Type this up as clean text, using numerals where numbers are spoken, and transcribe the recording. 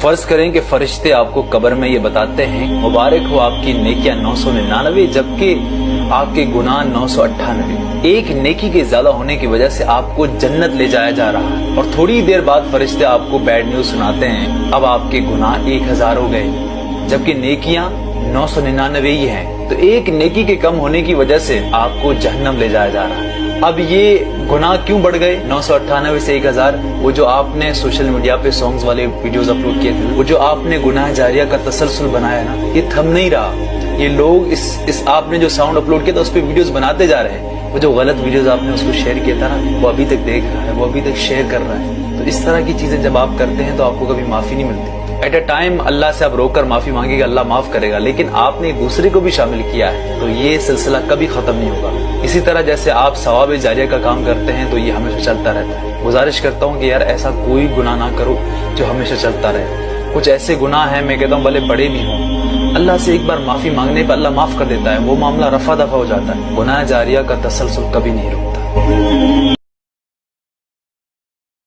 فرض کریں کہ فرشتے آپ کو قبر میں یہ بتاتے ہیں مبارک ہو آپ کی نیکیاں 999 جبکہ آپ کے گناہ 998، ایک نیکی کے زیادہ ہونے کی وجہ سے آپ کو جنت لے جایا جا رہا ہے، اور تھوڑی دیر بعد فرشتے آپ کو بیڈ نیوز سناتے ہیں اب آپ کے گناہ 1000 ہو گئے جبکہ نیکیاں 999 ہی ہیں، تو ایک نیکی کے کم ہونے کی وجہ سے آپ کو جہنم لے جایا جا رہا ہے۔ اب یہ گناہ کیوں بڑھ گئے 998 سے 1000؟ وہ جو آپ نے سوشل میڈیا پہ سانگز والے ویڈیوز اپلوڈ کیے تھے، وہ جو آپ نے گناہ جاریہ کا تسلسل بنایا نا، یہ تھم نہیں رہا۔ یہ لوگ اس آپ نے جو ساؤنڈ اپلوڈ کیا تھا اس پہ ویڈیوز بناتے جا رہے ہیں، وہ جو غلط ویڈیوز آپ نے اس کو شیئر کیا تھا نا، وہ ابھی تک دیکھ رہا ہے، وہ ابھی تک شیئر کر رہا ہے۔ تو اس طرح کی چیزیں جب آپ کرتے ہیں تو آپ کو کبھی معافی نہیں ملتی۔ ایٹ اے ٹائم اللہ سے آپ رو کر معافی مانگے گا، اللہ معاف کرے گا، لیکن آپ نے دوسرے کو بھی شامل کیا ہے تو یہ سلسلہ کبھی ختم نہیں ہوگا۔ اسی طرح جیسے آپ ثواب جاریہ کا کام کرتے ہیں تو یہ ہمیشہ چلتا رہتا ہے۔ گزارش کرتا ہوں کہ یار ایسا کوئی گناہ نہ کرو جو ہمیشہ چلتا رہے۔ کچھ ایسے گناہ ہیں، میں کہتا ہوں بھلے بڑے بھی ہوں، اللہ سے ایک بار معافی مانگنے پہ اللہ معاف کر دیتا ہے، وہ معاملہ رفع دفع ہو جاتا ہے۔ گناہ جاریہ کا تسلسل کبھی نہیں رکتا۔